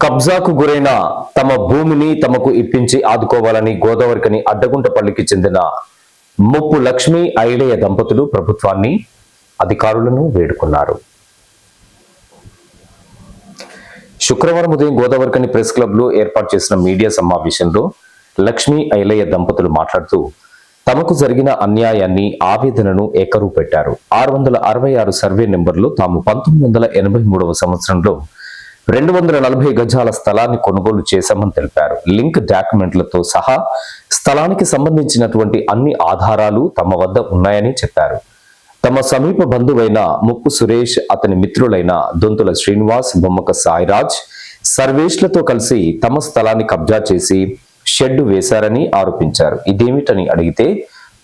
కబ్జాకు గురైన తమ భూమిని తమకు ఇప్పించి ఆదుకోవాలని గోదావరికని అడ్డగుంటపల్లికి చెందిన ముప్పు లక్ష్మి ఐలయ్య దంపతులు ప్రభుత్వాన్ని అధికారులను వేడుకున్నారు. శుక్రవారం ఉదయం గోదావరికని ప్రెస్ క్లబ్ లో ఏర్పాటు చేసిన మీడియా సమావేశంలో లక్ష్మి ఐలయ్య దంపతులు మాట్లాడుతూ తమకు జరిగిన అన్యాయాన్ని ఆవేదనను ఏకరువు పెట్టారు. 666 సర్వే నెంబర్లో తాము 1983వ సంవత్సరంలో 240 గజాల స్థలాన్ని కొనుగోలు చేశామని తెలిపారు. లింక్ డాక్యుమెంట్లతో సహా స్థలానికి సంబంధించినటువంటి అన్ని ఆధారాలు తమ వద్ద ఉన్నాయని చెప్పారు. తమ సమీప బంధువైన ముప్పు సురేష్, అతని మిత్రులైన దొంతుల శ్రీనివాస్, బొమ్మక సాయిరాజ్ సర్వేష్లతో కలిసి తమ స్థలాన్ని కబ్జా చేసి షెడ్డు వేశారని ఆరోపించారు. ఇదేమిటని అడిగితే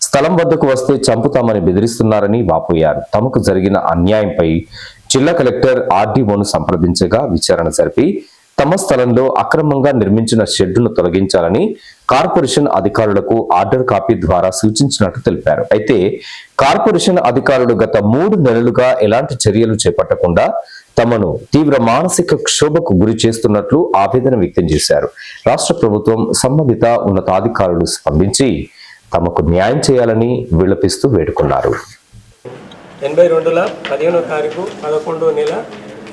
స్థలం వద్దకు వస్తే చంపుతామని బెదిరిస్తున్నారని వాపోయారు. తమకు జరిగిన అన్యాయంపై జిల్లా కలెక్టర్ ఆర్డీఓను సంప్రదించగా విచారణ జరిపి తమ స్థలంలో అక్రమంగా నిర్మించిన షెడ్డును తొలగించాలని కార్పొరేషన్ అధికారులకు ఆర్డర్ కాపీ ద్వారా సూచించినట్టు తెలిపారు. అయితే కార్పొరేషన్ అధికారులు గత 3 నెలలుగా ఎలాంటి చర్యలు చేపట్టకుండా తమను తీవ్ర మానసిక క్షోభకు గురి చేస్తున్నట్లు ఆవేదన వ్యక్తం చేశారు. రాష్ట్ర ప్రభుత్వం సంబంధిత ఉన్నతాధికారులు స్పందించి తమకు న్యాయం చేయాలని విలపిస్తూ వేడుకున్నారు. 82ల 15వ తారీఖు 11వ నెల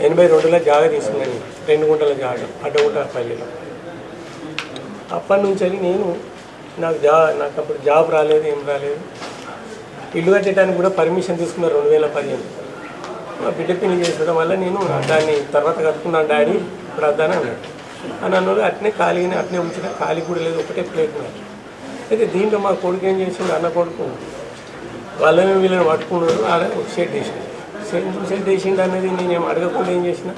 82ల జాగా తీసుకున్నాను. 2 గుంటల జాగా అడ్డగుంటపల్లిలో. అప్పటి నుంచి నాకు అప్పుడు జాబ్ రాలేదు, ఏం రాలేదు. ఇల్లు కట్టడానికి కూడా పర్మిషన్ తీసుకున్నారు 2015. మా బిడ్డ పెళ్లి చేసడం వల్ల నేను దాన్ని తర్వాత కట్టుకున్నాను డాడీ ఇప్పుడు వద్దాని అన్నాడు. అని అన్నాడు. అట్నే ఖాళీగానే అట్నే ఉంచిన, ఖాళీ కూడా లేదు, ఒకటే ప్లేట్ నాకు. అయితే దీంట్లో మా కొడుకు ఏం చేసిండు, అన్న కొడుకు వాళ్ళని వీళ్ళని పట్టుకున్నారు. ఆడ షెడ్ వేసిండు. షెడ్ వేసిండు అనేది నేనేం అడగకుండా ఏం చేసిన,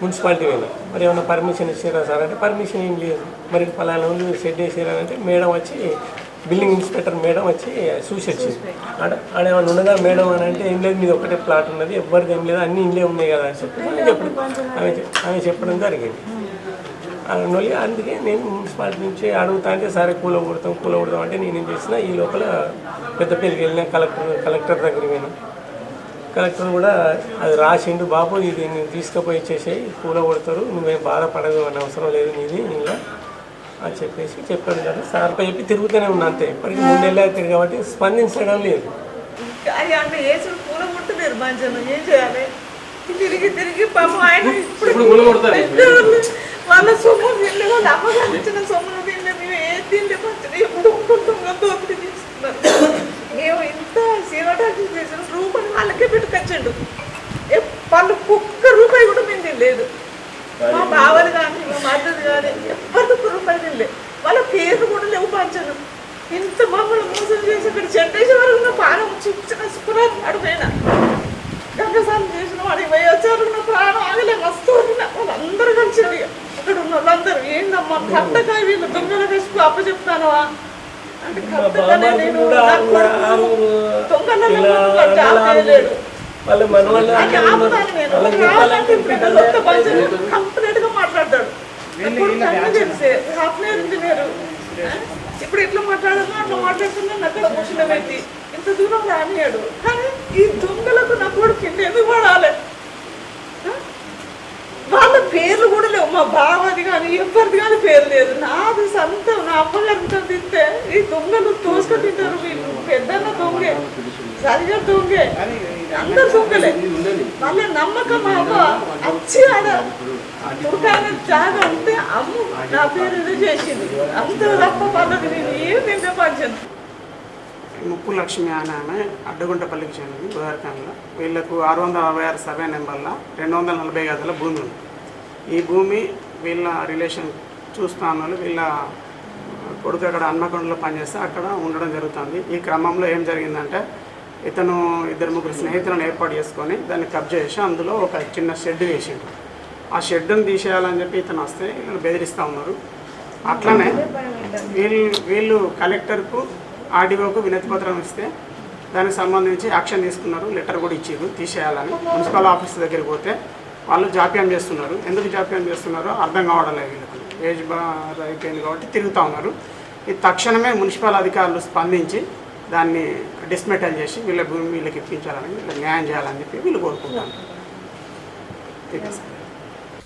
మున్సిపాలిటీ వెళ్ళా. మరి ఏమైనా పర్మిషన్ ఇచ్చారా సార్ అంటే పర్మిషన్ ఏం లేదు. మరి పలానా షెడ్ వేసారంటే మేడం వచ్చి, బిల్డింగ్ ఇన్స్పెక్టర్ మేడం వచ్చి చూసి వచ్చింది. ఆడేమన్నా ఉన్నదా మేడం అని అంటే ఏం లేదు, మీది ఒకటే ప్లాట్ ఉన్నది, ఎవరిది ఏం లేదు, అన్నీ ఇండ్లే ఉన్నాయి కదా అని చెప్పి ఆమె చెప్పడం జరిగింది. అందుకే నేను మున్సిపాలిటీ నుంచి అడుగుతా అంటే సరే కూలగొడతాం అంటే నేనేం చేసిన, ఈ లోపల పెద్దపల్లికి వెళ్ళిన కలెక్టర్ దగ్గరికి వెళ్ళిన. కలెక్టర్ కూడా అది రాసిండు, బాబు ఇది నేను తీసుకుపోయి ఇచ్చేసేయి, కూలగొడతారు, నువ్వేం బాధపడదు అని అవసరం లేదు నీది ఇలా అని చెప్పాడు కదా. సార్పై చెప్పి తిరుగుతూనే ఉన్నా అంతే. ఇప్పటికీ 3 నెలలు అవుతుంది కాబట్టి స్పందించడం లేదు. అంటే వేసుడు పూల ముట్టలేరు మంచిగా ఏం చేయాలి, తిరిగి పాపం ఆయన వాళ్ళ సొమ్ము తిండి, వాళ్ళ అమ్మగారు ఇచ్చిన సొమ్మును తిండి, మేము ఏం తిండి పంచడం ఎప్పుడు దోపిడీ తీసుకున్నారు. మేము ఇంత సేవటాకి చేసిన రూపాయి వాళ్ళకే పెట్టుకొచ్చండు. వాళ్ళు ఒక్క రూపాయి కూడా మేము తినలేదు. మా బావలు కానీ మా మద్దతు కానీ ఎవరికి రూపాయలు తినలేదు. వాళ్ళ పేర్లు కూడా లేవు పంచను. ఇంత మమ్మల్ని మోసం చేసి ఇక్కడ చెడ్డేసే వరకు నా ప్రాణం చూపించిన శుక్రవారం అడుగుపోయినా గంగసార్లు చేసిన వాడు వచ్చారు. నా ప్రాణం ఆగలే, మస్తు వాళ్ళందరూ కలిసింది. అక్కడ ఉన్న వాళ్ళందరూ ఏందమ్మా కట్టకాయ వీళ్ళు దొంగల వేసుకు అప్పచెప్తాను అంటే కట్టగానే నేను దొంగలు కంప్లీట్ గా మాట్లాడతాడు. తెలిసే సాఫ్ట్వేర్ ఇంజనీర్. ఇప్పుడు ఎట్లా మాట్లాడాలో అట్లా మాట్లాడుతున్నాను. అక్కడ కూర్చుని పెట్టి ఇంత దూరం రానియాడు. కానీ ఈ దొంగలకు నా కొడుకు ఎందుకు పడాలి? వాళ్ళ పేర్లు కూడా లేవు. మా బావది కానీ ఎవరిది కానీ పేరు లేదు. నాది సొంతం, నా అమ్మగారితో తింటే ఈ దొంగలు తోసుకు తింటారు. వీళ్ళు పెద్దన్న దొంగే, సరిగా దొంగే, అందరు దొంగలే. వాళ్ళ నమ్మకం మా అమ్మ వచ్చి ఆడ దుర్గాన జాగా ఉంటే అమ్ము నా పేరు ఏదో చేసింది. అంత తప్ప వాళ్ళకి నేను ఏం తింటే పంచాను. ముప్పు లక్ష్మి అని ఆమె అడ్డగుంటపల్లికి చెందింది గోదావరిలో. వీళ్ళకు 666 సర్వే నెంబర్ల 240 గజాల భూమి ఉంది. ఈ భూమి వీళ్ళ రిలేషన్ చూస్తా అన్నారు. వీళ్ళ కొడుకు అక్కడ హన్మకొండలో పనిచేస్తే అక్కడ ఉండడం జరుగుతుంది. ఈ క్రమంలో ఏం జరిగిందంటే ఇతను 2-3 స్నేహితులను ఏర్పాటు చేసుకొని దాన్ని కబ్జా చేసి అందులో ఒక చిన్న షెడ్ వేసిండు. ఆ షెడ్డును తీసేయాలని చెప్పి ఇతను వస్తే వీళ్ళు బెదిరిస్తూ ఉన్నారు. అట్లనే వీళ్ళు కలెక్టర్కు ఆర్డీఓకు వినతి పత్రం ఇస్తే దానికి సంబంధించి యాక్షన్ తీసుకున్నారు. లెటర్ కూడా ఇచ్చారు తీసేయాలని. మున్సిపల్ ఆఫీస్ దగ్గరికి పోతే వాళ్ళు జాప్యం చేస్తున్నారు. ఎందుకు జాప్యం చేస్తున్నారో అర్థం కావడం లేదు. వీళ్ళకి ఏజ్ బాగా అయిపోయింది కాబట్టి తిరుగుతూ ఉన్నారు. ఇది తక్షణమే మున్సిపల్ అధికారులు స్పందించి దాన్ని డిస్మెటల్ చేసి వీళ్ళకి ఇప్పించాలని, వీళ్ళకి న్యాయం చేయాలని చెప్పి వీళ్ళు కోరుకుంటారు.